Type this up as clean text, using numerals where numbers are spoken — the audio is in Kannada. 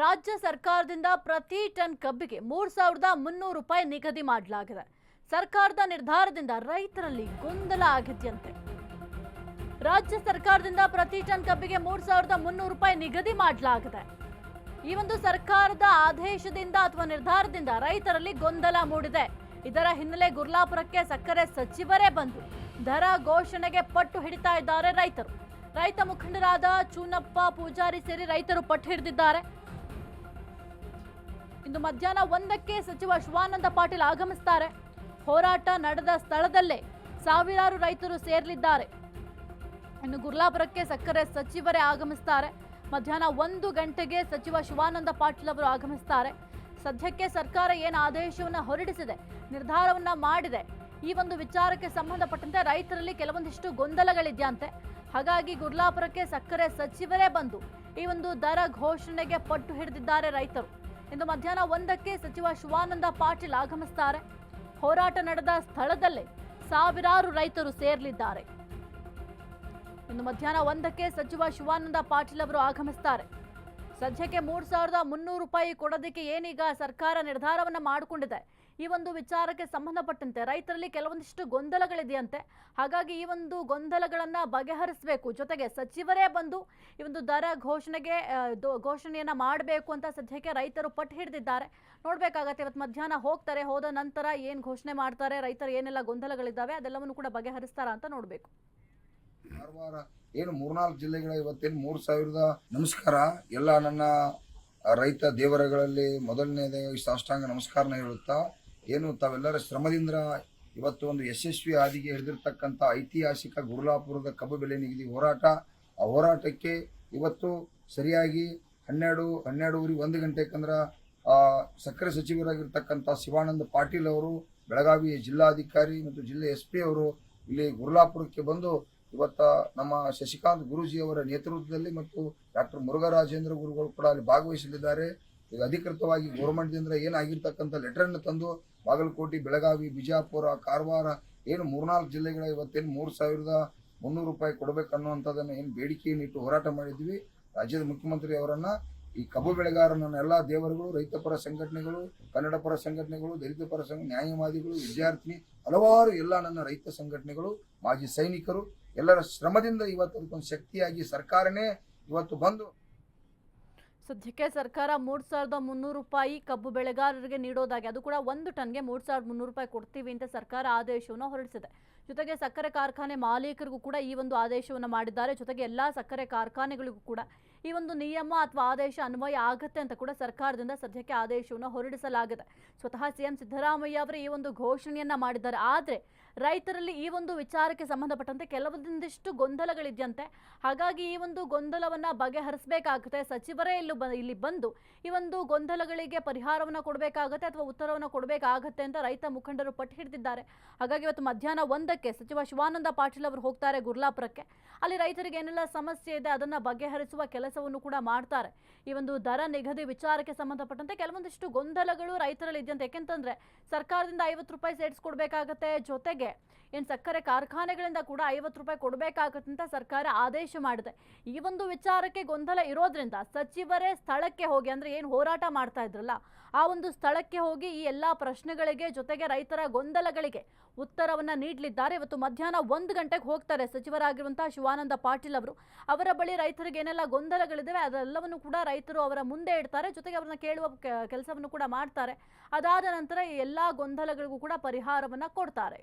ರಾಜ್ಯ ಸರ್ಕಾರದಿಂದ ಪ್ರತಿ ಟನ್ ಕಬ್ಬಿಗೆ 3,300 ರೂಪಾಯಿ ನಿಗದಿ ಮಾಡಲಾಗಿದೆ. ಸರ್ಕಾರದ ನಿರ್ಧಾರದಿಂದ ರೈತರಲ್ಲಿ ಗೊಂದಲ ಆಗಿದೆಯಂತೆ. ರಾಜ್ಯ ಸರ್ಕಾರದಿಂದ ಪ್ರತಿ ಟನ್ ಕಬ್ಬಿಗೆ 3,300 ರೂಪಾಯಿ ನಿಗದಿ ಮಾಡಲಾಗಿದೆ. ಈ ಒಂದು ಸರ್ಕಾರದ ಆದೇಶದಿಂದ ಅಥವಾ ನಿರ್ಧಾರದಿಂದ ರೈತರಲ್ಲಿ ಗೊಂದಲ ಮೂಡಿದೆ. ಇದರ ಹಿನ್ನೆಲೆ ಗುರ್ಲಾಪುರಕ್ಕೆ ಸಕ್ಕರೆ ಸಚಿವರೇ ಬಂದು ದರ ಘೋಷಣೆಗೆ ಪಟ್ಟು ಹಿಡಿತಾ ಇದ್ದಾರೆ ರೈತರು. ರೈತ ಮುಖಂಡರಾದ ಚೂನಪ್ಪ ಪೂಜಾರಿ ಸೇರಿ ರೈತರು ಪಟ್ಟು ಹಿಡಿದಿದ್ದಾರೆ. ಇಂದು ಮಧ್ಯಾಹ್ನ 1ಕ್ಕೆ ಸಚಿವ ಶಿವಾನಂದ ಪಾಟೀಲ್ ಆಗಮಿಸುತ್ತಾರೆ. ಹೋರಾಟ ನಡೆದ ಸ್ಥಳದಲ್ಲೇ ಸಾವಿರಾರು ರೈತರು ಸೇರಲಿದ್ದಾರೆ. ಇನ್ನು ಗುರ್ಲಾಪುರಕ್ಕೆ ಸಕ್ಕರೆ ಸಚಿವರೇ ಆಗಮಿಸುತ್ತಾರೆ. ಮಧ್ಯಾಹ್ನ 1 ಗಂಟೆಗೆ ಸಚಿವ ಶಿವಾನಂದ ಪಾಟೀಲ್ ಅವರು ಆಗಮಿಸುತ್ತಾರೆ. ಸದ್ಯಕ್ಕೆ ಸರ್ಕಾರ ಏನು ಆದೇಶವನ್ನು ಹೊರಡಿಸಿದೆ, ನಿರ್ಧಾರವನ್ನ ಮಾಡಿದೆ, ಈ ಒಂದು ವಿಚಾರಕ್ಕೆ ಸಂಬಂಧಪಟ್ಟಂತೆ ರೈತರಲ್ಲಿ ಕೆಲವೊಂದಿಷ್ಟು ಗೊಂದಲಗಳಿದೆಯಂತೆ. ಹಾಗಾಗಿ ಗುರ್ಲಾಪುರಕ್ಕೆ ಸಕ್ಕರೆ ಸಚಿವರೇ ಬಂದು ಈ ಒಂದು ದರ ಘೋಷಣೆಗೆ ಪಟ್ಟು ಹಿಡಿದಿದ್ದಾರೆ ರೈತರು. ಇಂದು ಮಧ್ಯಾಹ್ನ 1ಕ್ಕೆ ಸಚಿವ ಶಿವಾನಂದ ಪಾಟೀಲ್ ಆಗಮಿಸುತ್ತಾರೆ. ಹೋರಾಟ ನಡೆದ ಸ್ಥಳದಲ್ಲೇ ಸಾವಿರಾರು ರೈತರು ಸೇರಲಿದ್ದಾರೆ. ಇಂದು ಮಧ್ಯಾಹ್ನ 1ಕ್ಕೆ ಸಚಿವ ಶಿವಾನಂದ ಪಾಟೀಲ್ ಅವರು ಆಗಮಿಸುತ್ತಾರೆ. ಸದ್ಯಕ್ಕೆ 3,300 ರೂಪಾಯಿ ಕೊಡೋದಕ್ಕೆ ಏನೀಗ ಸರ್ಕಾರ ನಿರ್ಧಾರವನ್ನ ಮಾಡಿಕೊಂಡಿದೆ. ಈ ಒಂದು ವಿಚಾರಕ್ಕೆ ಸಂಬಂಧಪಟ್ಟಂತೆ ರೈತರಲ್ಲಿ ಕೆಲವೊಂದಿಷ್ಟು ಗೊಂದಲಗಳಿದೆಯಂತೆ. ಹಾಗಾಗಿ ಈ ಒಂದು ಗೊಂದಲಗಳನ್ನ ಬಗೆಹರಿಸಬೇಕು, ಜೊತೆಗೆ ಸಚಿವರೇ ಬಂದು ಈ ಒಂದು ದರ ಘೋಷಣೆಯನ್ನ ಮಾಡಬೇಕು ಅಂತ ಸದ್ಯಕ್ಕೆ ರೈತರು ಪಟ್ಟು ಹಿಡಿದಿದ್ದಾರೆ. ನೋಡ್ಬೇಕಾಗತ್ತೆ ಇವತ್ತು ಮಧ್ಯಾಹ್ನ ಹೋಗ್ತಾರೆ, ಹೋದ ನಂತರ ಏನ್ ಘೋಷಣೆ ಮಾಡ್ತಾರೆ, ರೈತರು ಏನೆಲ್ಲ ಗೊಂದಲಗಳಿದ್ದಾವೆ ಅದೆಲ್ಲವನ್ನು ಕೂಡ ಬಗೆಹರಿಸ್ತಾರ ಅಂತ ನೋಡ್ಬೇಕು. ಕಾರವಾರ ಏನು 3-4 ಜಿಲ್ಲೆಗಳ ಇವತ್ತೇನು 3,000 ನಮಸ್ಕಾರ. ಎಲ್ಲ ನನ್ನ ರೈತ ದೇವರುಗಳಲ್ಲಿ ಮೊದಲನೇದಾಗಿ ಸಾಷ್ಟಾಂಗ ನಮಸ್ಕಾರನ ಹೇಳುತ್ತಾ, ಏನು ತಾವೆಲ್ಲರ ಶ್ರಮದಿಂದ ಇವತ್ತು ಒಂದು ಯಶಸ್ವಿ ಹಾದಿಗೆ ಹಿಡಿದಿರ್ತಕ್ಕಂಥ ಐತಿಹಾಸಿಕ ಗುರ್ಲಾಪುರದ ಕಬ್ಬು ಬೆಲೆ ನಿಗದಿ ಹೋರಾಟ, ಆ ಹೋರಾಟಕ್ಕೆ ಇವತ್ತು ಸರಿಯಾಗಿ 12:30 1 ಗಂಟೆಕಂದ್ರೆ ಸಕ್ಕರೆ ಸಚಿವರಾಗಿರ್ತಕ್ಕಂಥ ಶಿವಾನಂದ ಪಾಟೀಲ್ ಅವರು, ಬೆಳಗಾವಿ ಜಿಲ್ಲಾಧಿಕಾರಿ ಮತ್ತು ಜಿಲ್ಲೆ SP ಅವರು ಇಲ್ಲಿ ಗುರ್ಲಾಪುರಕ್ಕೆ ಬಂದು ಇವತ್ತ ನಮ್ಮ ಶಶಿಕಾಂತ್ ಗುರೂಜಿಯವರ ನೇತೃತ್ವದಲ್ಲಿ ಮತ್ತು ಡಾಕ್ಟರ್ ಮುರುಘರಾಜೇಂದ್ರ ಗುರುಗಳು ಕೂಡ ಅಲ್ಲಿ ಭಾಗವಹಿಸಲಿದ್ದಾರೆ. ಈಗ ಅಧಿಕೃತವಾಗಿ ಗೌರ್ಮೆಂಟ್ದಿಂದ ಏನಾಗಿರ್ತಕ್ಕಂಥ ಲೆಟರನ್ನು ತಂದು ಬಾಗಲಕೋಟೆ, ಬೆಳಗಾವಿ, ಬಿಜಾಪುರ, ಕಾರವಾರ ಏನು 3-4 ಜಿಲ್ಲೆಗಳ ಇವತ್ತೇನು 3,300 ರೂಪಾಯಿ ಕೊಡಬೇಕನ್ನುವಂಥದ್ದನ್ನು ಏನು ಬೇಡಿಕೆಯನ್ನು ಇಟ್ಟು ಹೋರಾಟ ಮಾಡಿದ್ವಿ. ರಾಜ್ಯದ ಮುಖ್ಯಮಂತ್ರಿ ಅವರನ್ನ ಈ ಕಬ್ಬು ಬೆಳೆಗಾರನ ಎಲ್ಲ ದೇವರುಗಳು, ರೈತ ಪರ ಸಂಘಟನೆಗಳು, ಕನ್ನಡ ಪರ ಸಂಘಟನೆಗಳು, ದಲಿತ ಪರ ನ್ಯಾಯವಾದಿಗಳು, ವಿದ್ಯಾರ್ಥಿ, ಹಲವಾರು ಎಲ್ಲ ನನ್ನ ರೈತ ಸಂಘಟನೆಗಳು, ಮಾಜಿ ಸೈನಿಕರು ಎಲ್ಲರ ಶ್ರಮದಿಂದ ಇವತ್ತು ಅದಕ್ಕೊಂದು ಶಕ್ತಿಯಾಗಿ ಸರ್ಕಾರನೇ ಇವತ್ತು ಬಂದು ಸದ್ಯಕ್ಕೆ ಸರ್ಕಾರ 3,300 ರೂಪಾಯಿ ಕಬ್ಬು ಬೆಳೆಗಾರರಿಗೆ ನೀಡೋದಾಗಿ, ಅದು ಕೂಡ 1 ಟನ್ಗೆ 3,300 ರೂಪಾಯಿ ಕೊಡ್ತೀವಿ ಅಂತ ಸರ್ಕಾರ ಆದೇಶವನ್ನು ಹೊರಡಿಸಿದೆ. ಜೊತೆಗೆ ಸಕ್ಕರೆ ಕಾರ್ಖಾನೆ ಮಾಲೀಕರಿಗೂ ಕೂಡ ಈ ಒಂದು ಆದೇಶವನ್ನು ಮಾಡಿದ್ದಾರೆ. ಜೊತೆಗೆ ಎಲ್ಲಾ ಸಕ್ಕರೆ ಕಾರ್ಖಾನೆಗಳಿಗೂ ಕೂಡ ಈ ಒಂದು ನಿಯಮ ಅಥವಾ ಆದೇಶ ಅನ್ವಯ ಆಗುತ್ತೆ ಅಂತ ಕೂಡ ಸರ್ಕಾರದಿಂದ ಸದ್ಯಕ್ಕೆ ಆದೇಶವನ್ನು ಹೊರಡಿಸಲಾಗಿದೆ. ಸ್ವತಃ CM ಸಿದ್ದರಾಮಯ್ಯ ಅವರು ಈ ಒಂದು ಘೋಷಣೆಯನ್ನ ಮಾಡಿದ್ದಾರೆ. ಆದರೆ ರೈತರಲ್ಲಿ ಈ ಒಂದು ವಿಚಾರಕ್ಕೆ ಸಂಬಂಧಪಟ್ಟಂತೆ ಕೆಲವೊಂದಿಷ್ಟು ಗೊಂದಲಗಳಿದೆಯಂತೆ. ಹಾಗಾಗಿ ಈ ಒಂದು ಗೊಂದಲವನ್ನ ಬಗೆಹರಿಸಬೇಕಾಗುತ್ತೆ. ಸಚಿವರೇ ಇಲ್ಲಿ ಬಂದು ಈ ಒಂದು ಗೊಂದಲಗಳಿಗೆ ಪರಿಹಾರವನ್ನು ಕೊಡಬೇಕಾಗುತ್ತೆ ಅಥವಾ ಉತ್ತರವನ್ನು ಕೊಡಬೇಕಾಗುತ್ತೆ ಅಂತ ರೈತ ಮುಖಂಡರು ಪಟ್ಟು ಹಿಡಿದಿದ್ದಾರೆ. ಹಾಗಾಗಿ ಇವತ್ತು ಮಧ್ಯಾಹ್ನ 1ಕ್ಕೆ ಸಚಿವ ಶಿವಾನಂದ ಪಾಟೀಲ್ ಅವರು ಹೋಗ್ತಾರೆ ಗುರ್ಲಾಪುರಕ್ಕೆ. ಅಲ್ಲಿ ರೈತರಿಗೆ ಏನೆಲ್ಲ ಸಮಸ್ಯೆ ಇದೆ ಅದನ್ನ ಬಗೆಹರಿಸುವ ಕೆಲಸವನ್ನು ಕೂಡ ಮಾಡ್ತಾರೆ. ಈ ಒಂದು ದರ ನಿಗದಿ ವಿಚಾರಕ್ಕೆ ಸಂಬಂಧಪಟ್ಟಂತೆ ಕೆಲವೊಂದಿಷ್ಟು ಗೊಂದಲಗಳು ರೈತರಲ್ಲಿ ಇದೆಯಂತೆ. ಯಾಕೆಂತಂದ್ರೆ ಸರ್ಕಾರದಿಂದ 50 ರೂಪಾಯಿ ಸೇರಿಸ್ಕೊಡ್ಬೇಕಾಗತ್ತೆ, ಜೊತೆಗೆ ಏನು ಸಕ್ಕರೆ ಕಾರ್ಖಾನೆಗಳಿಂದ ಕೂಡ 50 ರೂಪಾಯಿ ಕೊಡಬೇಕಾಗತ್ತೆ ಅಂತ ಸರ್ಕಾರ ಆದೇಶ ಮಾಡಿದೆ. ಈ ಒಂದು ವಿಚಾರಕ್ಕೆ ಗೊಂದಲ ಇರೋದ್ರಿಂದ ಸಚಿವರೇ ಸ್ಥಳಕ್ಕೆ ಹೋಗಿ, ಅಂದ್ರೆ ಏನು ಹೋರಾಟ ಮಾಡ್ತಾ ಇದ್ರಲ್ಲ ಆ ಒಂದು ಸ್ಥಳಕ್ಕೆ ಹೋಗಿ ಈ ಎಲ್ಲಾ ಪ್ರಶ್ನೆಗಳಿಗೆ ಜೊತೆಗೆ ರೈತರ ಗೊಂದಲಗಳಿಗೆ ಉತ್ತರವನ್ನ ನೀಡಲಿದ್ದಾರೆ. ಇವತ್ತು ಮಧ್ಯಾಹ್ನ 1 ಗಂಟೆಗೆ ಹೋಗ್ತಾರೆ ಸಚಿವರಾಗಿರುವಂತಹ ಶಿವಾನಂದ ಪಾಟೀಲ್ ಅವರು. ಅವರ ಬಳಿ ರೈತರಿಗೆ ಏನೆಲ್ಲ ಗೊಂದಲಗಳಿದ್ದಾವೆ ಅದೆಲ್ಲವನ್ನು ಕೂಡ ರೈತರು ಅವರ ಮುಂದೆ ಇಡ್ತಾರೆ. ಜೊತೆಗೆ ಅವ್ರನ್ನ ಕೇಳುವ ಕೆಲಸವನ್ನು ಕೂಡ ಮಾಡ್ತಾರೆ. ಅದಾದ ನಂತರ ಈ ಎಲ್ಲಾ ಗೊಂದಲಗಳಿಗೂ ಕೂಡ ಪರಿಹಾರವನ್ನ ಕೊಡ್ತಾರೆ.